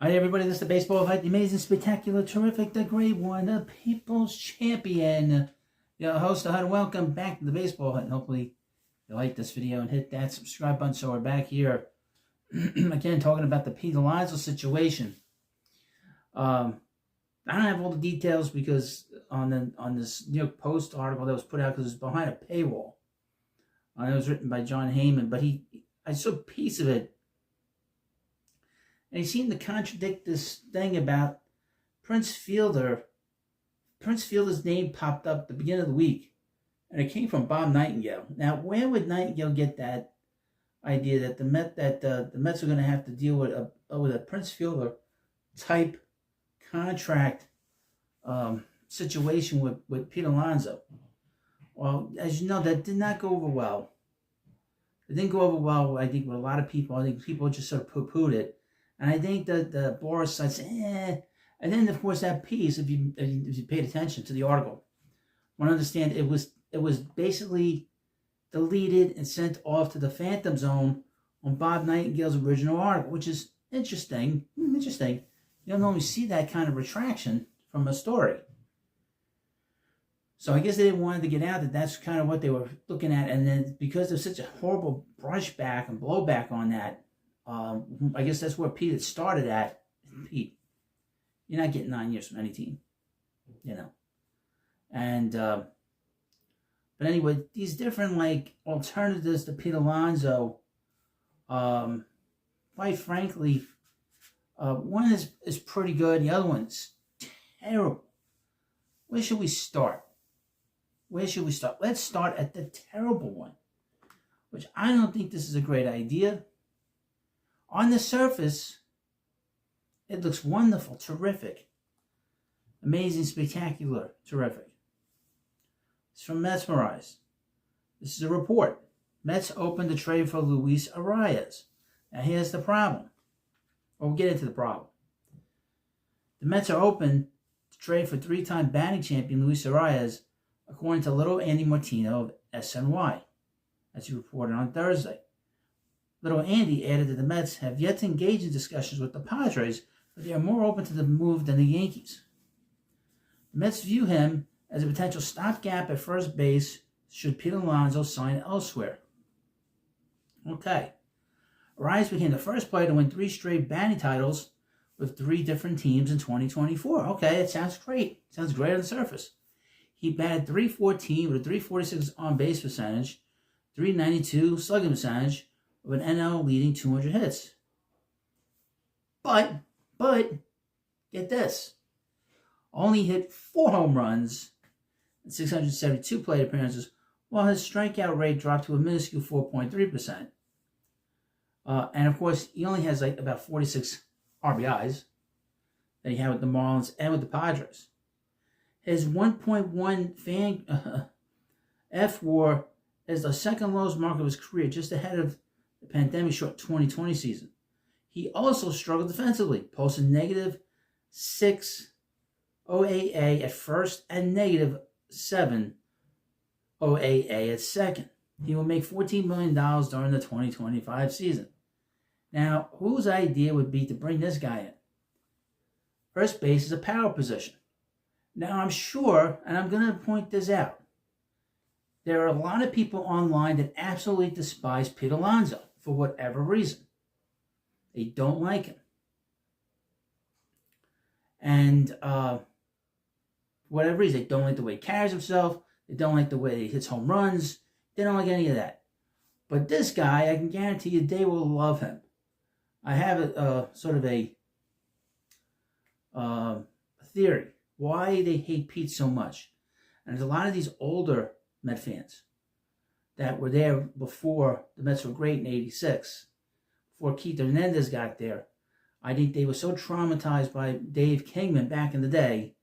All right, everybody, this is the baseball fight, the amazing, spectacular, terrific, the great one, the people's champion. Your host, and welcome back to the baseball hut. And hopefully you like this video and hit that subscribe button. So we're back here again talking about the Pete Alonso situation. I don't have all the details because on this New York Post article that was put out because it was behind a paywall. It was written by John Heyman, but I saw a piece of it. And he seemed to contradict this thing about Prince Fielder. Prince Fielder's name popped up at the beginning of the week, and it came from Bob Nightingale. Now, where would Nightingale get that idea that the Mets are going to have to deal with a Prince Fielder type contract situation with Pete Alonso? Well, as you know, that did not go over well. It didn't go over well, I think, with a lot of people. I think people just sort of poo-pooed it. And I think that the Boris side said, And then, of course, that piece, if you paid attention to the article, want to understand it was basically deleted and sent off to the Phantom Zone on Bob Nightingale's original article, which is interesting. Interesting. You don't normally see that kind of retraction from a story. So I guess they didn't want to get out that that's kind of what they were looking at. And then because there's such a horrible brushback and blowback on that, I guess that's where Pete had started at. Pete, you're not getting 9 years from any team, you know. And but anyway, these different alternatives to Pete Alonso, quite frankly, one is pretty good. The other one's terrible. Where should we start? Let's start at the terrible one, which I don't think this is a great idea. On the surface, it looks wonderful, terrific, amazing, spectacular, terrific. It's from Mesmerize. This is a report. Mets opened the trade for Luis Arraez. Now here's the problem. We'll get into the problem. The Mets are open to trade for three-time batting champion Luis Arraez, according to Little Andy Martino of SNY, as he reported on Thursday. Little Andy added that the Mets have yet to engage in discussions with the Padres, but they are more open to the move than the Yankees. The Mets view him as a potential stopgap at first base should Pete Alonso sign elsewhere. Okay. Arraez became the first player to win 3 straight batting titles with 3 different teams in 2024. Okay, it sounds great. Sounds great on the surface. He batted .314 with a .346 on-base percentage, .392 slugging percentage, with an NL leading 200 hits. But, get this. Only hit 4 home runs and 672 plate appearances, while his strikeout rate dropped to a minuscule 4.3%. And of course, he only has about 46 RBIs that he had with the Marlins and with the Padres. His 1.1 fan F-WAR is the second lowest mark of his career, just ahead of the pandemic-short 2020 season. He also struggled defensively, posting negative 6 OAA at first and negative 7 OAA at second. He will make $14 million during the 2025 season. Now, whose idea would be to bring this guy in? First base is a power position. Now, I'm sure, and I'm going to point this out, there are a lot of people online that absolutely despise Pete Alonso for whatever reason. They don't like him. And for whatever reason, they don't like the way he carries himself. They don't like the way he hits home runs. They don't like any of that. But this guy, I can guarantee you, they will love him. I have a theory why they hate Pete so much. And there's a lot of these older Met fans that were there before the Mets were great in '86, before Keith Hernandez got there. I think they were so traumatized by Dave Kingman back in the day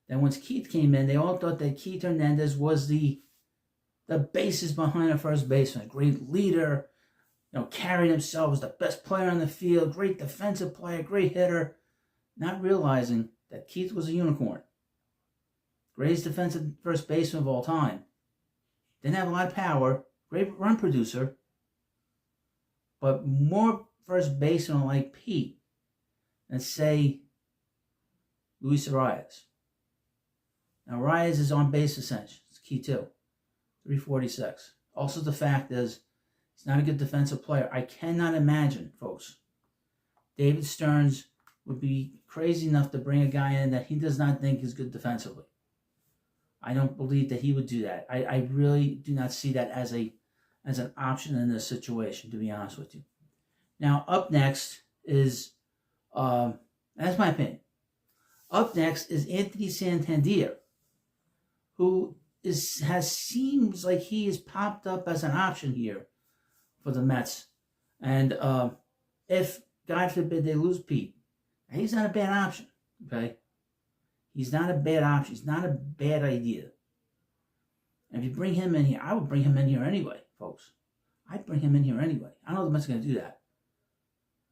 that once Keith came in, they all thought that Keith Hernandez was the basis behind a first baseman, a great leader, carried himself, was the best player on the field, great defensive player, great hitter, not realizing that Keith was a unicorn. Greatest defensive first baseman of all time. Didn't have a lot of power, great run producer, but more first baseman like Pete. and say Luis Arraez. Now, Arraez is on base percentage. It's key too. 346. Also, the fact is, he's not a good defensive player. I cannot imagine, folks, David Stearns would be crazy enough to bring a guy in that he does not think is good defensively. I don't believe that he would do that. I really do not see that as an option in this situation, to be honest with you. Now, up next is, that's my opinion. Up next is Anthony Santander, who seems like he has popped up as an option here for the Mets. And if, God forbid, they lose Pete, he's not a bad option, okay? He's not a bad option. He's not a bad idea. And if you bring him in here, I would bring him in here anyway, folks. I'd bring him in here anyway. I don't know if the Mets are going to do that.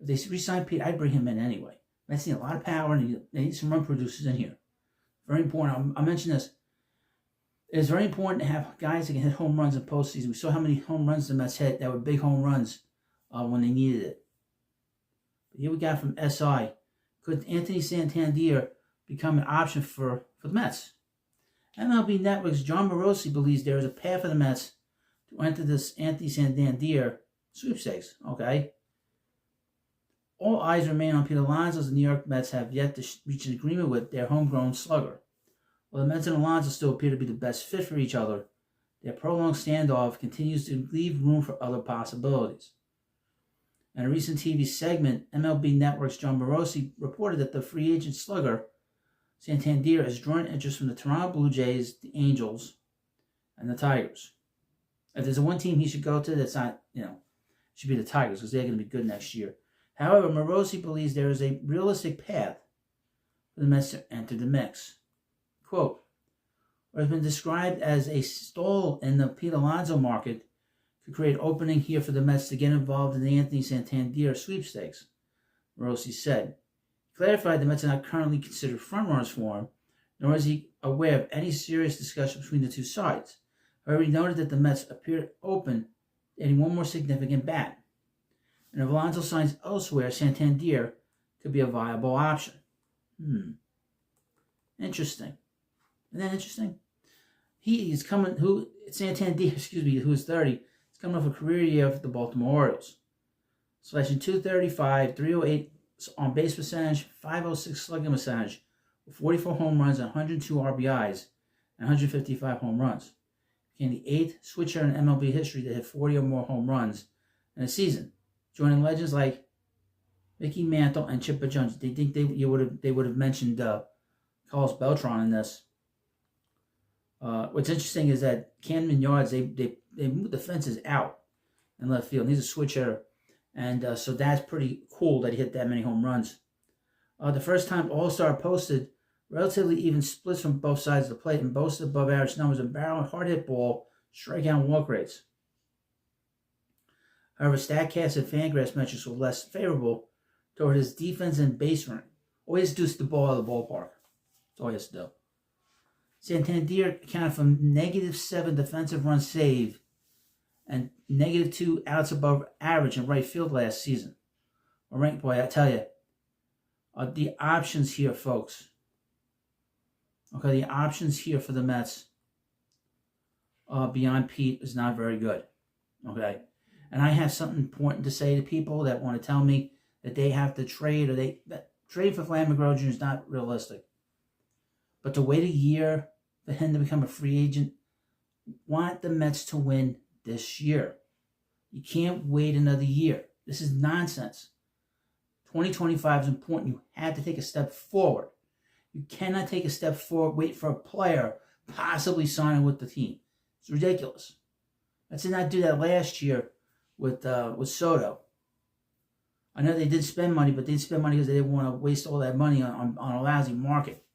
If they re-sign Pete, I'd bring him in anyway. Mets need a lot of power, and they need some run producers in here. Very important. I'll mention this. It is very important to have guys that can hit home runs in postseason. We saw how many home runs the Mets hit that were big home runs when they needed it. But here we got from SI. Could Anthony Santander become an option for the Mets? MLB Network's John Morosi believes there is a path for the Mets to enter this Anthony Santander sweepstakes. Okay. All eyes remain on Pete Alonso, as the New York Mets have yet to reach an agreement with their homegrown slugger. While the Mets and Alonso still appear to be the best fit for each other, their prolonged standoff continues to leave room for other possibilities. In a recent TV segment, MLB Network's John Morosi reported that the free agent slugger Santander has drawn interest from the Toronto Blue Jays, the Angels, and the Tigers. If there's a one team he should go to that's not, should be the Tigers, because they're going to be good next year. However, Morosi believes there is a realistic path for the Mets to enter the mix. Quote, what has been described as a stall in the Pete Alonso market could create an opening here for the Mets to get involved in the Anthony Santander sweepstakes, Morosi said. He clarified the Mets are not currently considered frontrunners for him, nor is he aware of any serious discussion between the two sides. However, he noted that the Mets appear open to adding one more significant bat. And if Alonso signs elsewhere, Santander could be a viable option. Interesting. Isn't that interesting? Santander, who is 30, is coming off a career year for the Baltimore Orioles. Slashing 235, 308 on base percentage, 506 slugging percentage, with 44 home runs and 102 RBIs, and 155 home runs. Became the 8th switcher in MLB history to hit 40 or more home runs in a season, joining legends like Mickey Mantle and Chipper Jones. They think they would have mentioned Carlos Beltran in this. What's interesting is that Camden Yards, they moved the fences out in left field. And he's a switch hitter. And so that's pretty cool that he hit that many home runs. The first time All-Star posted relatively even splits from both sides of the plate and boasted above average numbers in barrel and hard hit ball, strikeout and walk rates. However, StatCast and Fangraphs metrics were less favorable toward his defense and base running. Always deuce the ball out of the ballpark. That's all he has to do. Santander accounted for -7 defensive run save and -2 outs above average in right field last season. Boy, I tell you, the options here, folks. Okay, the options here for the Mets beyond Pete is not very good. Okay, and I have something important to say to people that want to tell me that they have to trade, or that trade for Vladimir Guerrero Jr. is not realistic. But to wait a year for him to become a free agent, want the Mets to win this year. You can't wait another year. This is nonsense. 2025 is important. You have to take a step forward. You cannot take a step forward, wait for a player possibly signing with the team. It's ridiculous. Mets did not do that last year with Soto. I know they did spend money, but they didn't spend money because they didn't want to waste all that money on a lousy market.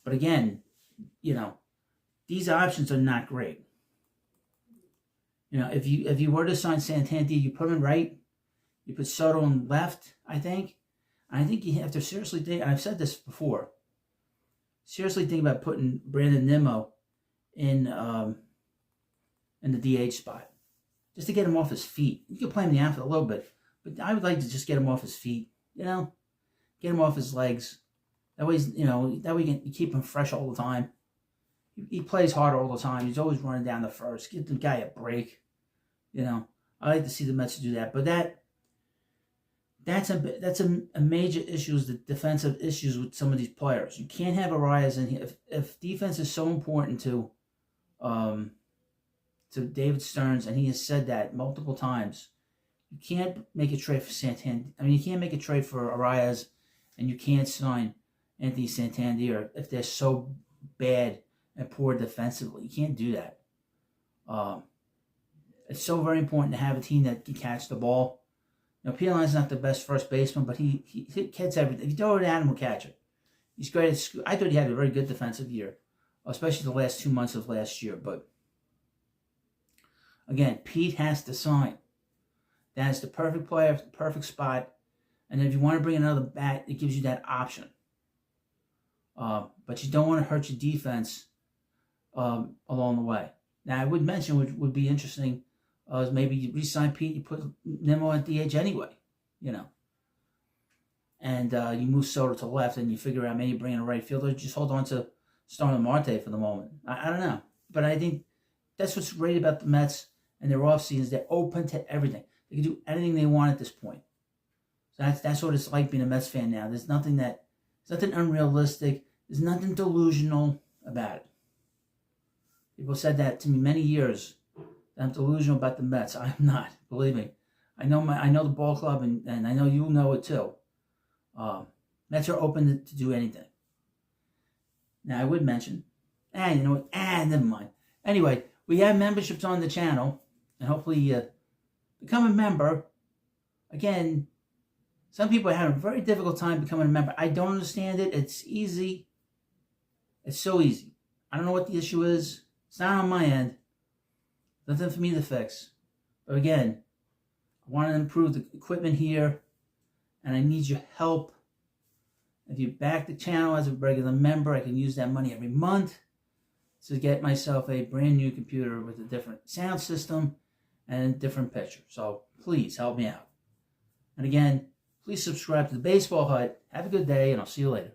But again, these options are not great. If you were to sign Santander, you put him in right, you put Soto in left, I think. I think you have to seriously think, and I've said this before, seriously think about putting Brandon Nimmo in the DH spot, just to get him off his feet. You can play him in the outfield a little bit, but I would like to just get him off his feet, Get him off his legs. That way, that way you keep him fresh all the time. He plays hard all the time. He's always running down the first. Give the guy a break. I like to see the Mets do that. But that's a major issue, is the defensive issues with some of these players. You can't have Arraez in here. If defense is so important to David Stearns, and he has said that multiple times, you can't make a trade for Santander. You can't make a trade for Arraez, and you can't sign Anthony Santander if they're so bad and poor defensively. You can't do that. It's so very important to have a team that can catch the ball. Pieline's not the best first baseman, but he hits everything. If you throw it at him, he'll catch it. He's great at I thought he had a very good defensive year, especially the last 2 months of last year. But again, Pete has to sign. That's the perfect player, the perfect spot. And if you want to bring another bat, it gives you that option. But you don't want to hurt your defense along the way. Now, I would mention, which would be interesting, is maybe you re-sign Pete, you put Nemo at DH anyway, and you move Soto to left, and you figure out maybe bring in a right fielder. Just hold on to Starling Marte for the moment. I don't know, but I think that's what's great about the Mets and their off seasons. They're open to everything. They can do anything they want at this point. So that's what it's like being a Mets fan now. There's nothing unrealistic. There's nothing delusional about it. People said that to me many years. I'm delusional about the Mets. I'm not. Believe me. I know the ball club, and I know you know it too. Mets are open to do anything. Now, I would mention, never mind. Anyway, we have memberships on the channel, and hopefully become a member. Again, some people are having a very difficult time becoming a member. I don't understand it. It's easy. It's so easy. I don't know what the issue is. It's not on my end. Nothing for me to fix. But again, I want to improve the equipment here, and I need your help. If you back the channel as a regular member, I can use that money every month to get myself a brand new computer with a different sound system and a different picture. So please help me out. And again, please subscribe to the Baseball Hut. Have a good day, and I'll see you later.